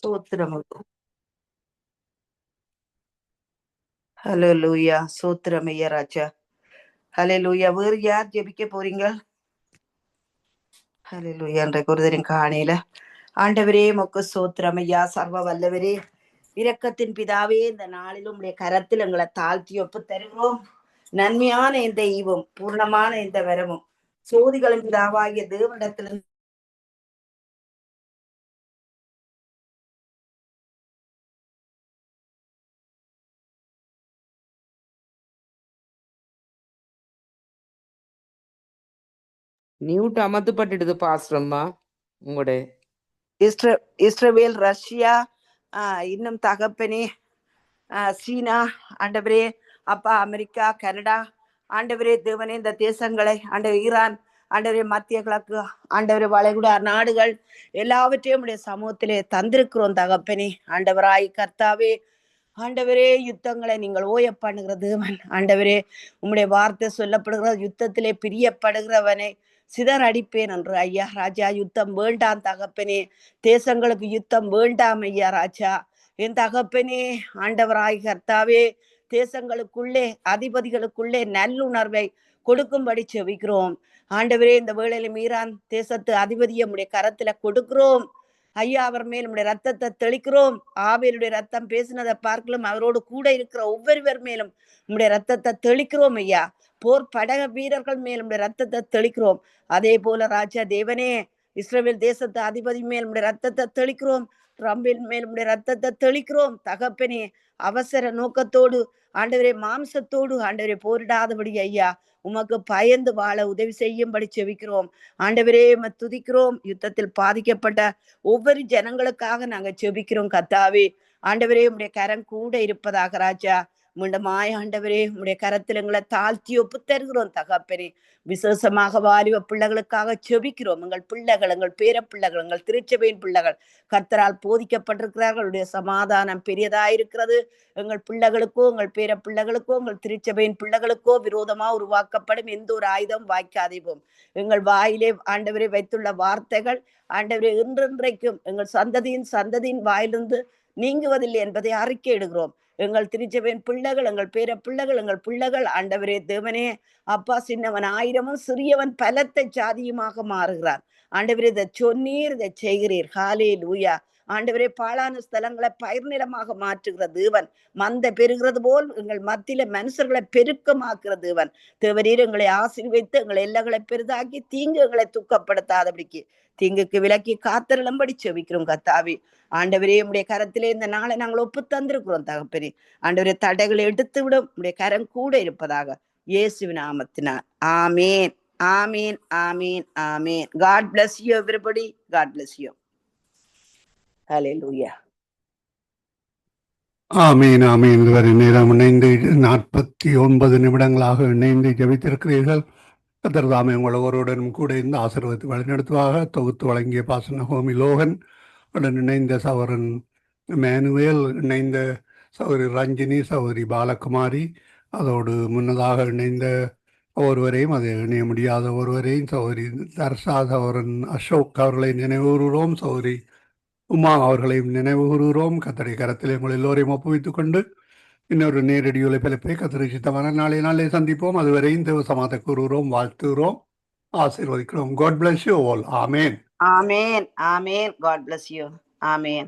ஸ்தோத்திரம். ஹalleluya. ஸ்தோத்திரம் ஐயா ராஜா. ஹalleluya. வேறு யார் ஜெபிக்க போறீங்க? ஹalleluya. இன்றைக்கு ஒரு தரம் காணையில ஆண்டவரே மொக்கு ஸ்தோத்திரம் ஐயா. சர்வ வல்லவரே, இரக்கத்தின் பிதாவே, இந்த நாளிலும் உடைய கரத்தில் எங்களை தாழ்த்தி ஒப்பு தருகிறோம். நன்மையான இந்த ஈவும் பூர்ணமான இந்த வரமும் சோதிகளின் பிதாவாகிய தேவனிடத்திலிருந்து மியூட் அமர்த்தப்பட்டுடுது பாஸ்டர்மா. உங்களுடைய இஸ்ரவேல், ரஷ்யா, இன்னும் தகப்பனே சீனா, ஆண்டவரே அப்பா, அமெரிக்கா, கனடா, ஆண்டவரே தேவனே, இந்த தேசங்களை ஆண்டவர் ஈரான், ஆண்டவரே மத்திய கிழக்கு, ஆண்டவரே வளைகுடா நாடுகள் எல்லாவற்றையும் உடைய சமூகத்திலே தந்திருக்கிறோம் தகப்பனே. ஆண்டவராய் கர்த்தாவே, ஆண்டவரே யுத்தங்களை நீங்கள் ஓய பண்ணுகிற தேவன். ஆண்டவரே உம்முடைய வார்த்தை சொல்லப்படுகிற யுத்தத்திலே பிரியப்படுகிறவனை சிதர் அடிப்பேன் என்று ஐயா ராஜா. யுத்தம் வேண்டாம் தகப்பனே, தேசங்களுக்கு யுத்தம் வேண்டாம் ஐயா ராஜா. என் தகப்பனே ஆண்டவராய் கர்த்தாவே, தேசங்களுக்குள்ளே அதிபதிகளுக்குள்ளே நல்லுணர்வை கொடுக்கும்படி செவிக்கிறோம் ஆண்டவரே. இந்த வேளையில ஈரான் தேசத்து அதிபதியை உடைய கரத்துல கொடுக்கிறோம் ஐயா. அவர் மேல் உடைய ரத்தத்தை தெளிக்கிறோம். ஆபேலுடைய ரத்தம் பேசினதை பார்க்கலாம். அவரோடு கூட இருக்கிற ஒவ்வொருவர் மேலும் உடைய ரத்தத்தை தெளிக்கிறோம் ஐயா. போர் படக வீரர்கள் மேல் உடைய ரத்தத்தை தெளிக்கிறோம். அதே போல ராஜா தேவனே, இஸ்ரவேல் தேசத்து அதிபதி மேல் உடைய ரத்தத்தை தெளிக்கிறோம். ட்ரம்பின் மேல் உடைய ரத்தத்தை தெளிக்கிறோம் தகப்பனே. அவசர நோக்கத்தோடு ஆண்டவரே, மாம்சத்தோடு ஆண்டவரே போரிடாதபடி ஐயா உமக்கு பயந்து வாழ உதவி செய்யும்படி செவிக்கிறோம் ஆண்டவரே. துதிக்கிறோம். யுத்தத்தில் பாதிக்கப்பட்ட ஒவ்வொரு ஜனங்களுக்காக நாங்க செபிக்கிறோம் கத்தாவே. ஆண்டவரே உடைய கரம் கூட இருப்பதாக ராஜா. மீண்டுமாய் ஆண்டவரே உடைய கரத்தில் எங்களை தாழ்த்தி ஒப்பு தருகிறோம் தகப்பனே. விசேஷமாக வாலிப பிள்ளைகளுக்காக செபிக்கிறோம். எங்கள் பிள்ளைகள், எங்கள் பேர பிள்ளைகள், எங்கள் திருச்சபையின் பிள்ளைகள் கர்த்தரால் போதிக்கப்பட்டிருக்கிறார்கள். உடைய சமாதானம் பெரியதாயிருக்கிறது. எங்கள் பிள்ளைகளுக்கோ, எங்கள் பேர பிள்ளைகளுக்கோ, எங்கள் திருச்சபையின் பிள்ளைகளுக்கோ விரோதமா உருவாக்கப்படும் எந்த ஒரு ஆயுதம் வாய்க்காதேவோம். எங்கள் வாயிலே ஆண்டவரை வைத்துள்ள வார்த்தைகள் ஆண்டவரை இன்றைக்கும் எங்கள் சந்ததியின் வாயிலிருந்து நீங்குவதில்லை என்பதை அறிக்கையிடுகிறோம். எங்கள் திருச்சபையின் பிள்ளைகள், எங்கள் பேர பிள்ளைகள், எங்கள் பிள்ளைகள் ஆண்டவரே தேவனே அப்பா, சின்னவன் ஆயிரமும் சிறியவன் பலத்தை சாதியுமாக மாறுகிறான். ஆண்டவரே இதை சொன்னீர், இதை செய்கிறீர். ஹல்லேலூயா. ஆண்டவரே பாழான ஸ்தலங்களை பயிர் நிலமாக மாற்றுகிற தேவன், மந்த பெருகிறது போல் எங்கள் மத்தியில மனுஷர்களை பெருக்கமாக்குற தேவன். தேவரீர் எங்களை ஆசீர்வதித்து எங்களை எல்லைகளை பெரிதாக்கி தீங்கு எங்களை துக்கப்படுத்தாதபடிக்கு தீங்குக்கு விலக்கி காத்திரளும்படி செவிக்கிறோம் கத்தாவி. ஆண்டவரே உடைய கரத்திலே இந்த நாளை நாங்கள் ஒப்பு தந்திருக்கிறோம் தகப்பனே. ஆண்டவரே தடைகளை எடுத்து விடும் உடைய கரம் கூட இருப்பதாக இயேசுவின் நாமத்தினார். ஆமேன், ஆமேன், ஆமேன், ஆமேன். God bless you everybody. God bless you. Hallelujah. ஆமீன், ஆமீன். இதுவரை நேரம் இணைந்து 49 நிமிடங்களாக இணைந்து ஜெபித்திருக்கிறீர்கள். கர்த்தர்தாமே உங்கள் ஒருவருடனும் கூட இந்த ஆசீர்வாதத்தை வழிநடத்துவாக. தொகுத்து வழங்கிய பாசன ஹோமி லோகன் உடன் இணைந்த சகோதரன் மேனுவேல், இணைந்த சகோதரி ரஞ்சினி, சகோதரி பாலகுமாரி, அதோடு முன்னதாக இணைந்த ஒருவரையும், அதை இணைய முடியாத ஒருவரையும், சகோதரி தர்ஷா, சகோதரன் அசோக் அவர்களை நினைவுறுகிறோம். சகோதரி உமா அவர்களையும் நினைவு கூறுகிறோம். கத்தரை கரத்தில் உங்கள் எல்லோரையும் ஒப்புவித்துக் கொண்டு இன்னொரு நேரடி ஒலிபரப்பை கத்தரை சித்தமான நாளை சந்திப்போம். அதுவரையும் தேவ சமாதை கூறுகிறோம், வாழ்த்துகிறோம், ஆசீர்வதிக்கிறோம். God bless you all. Amen. Amen. Amen. God bless you. Amen.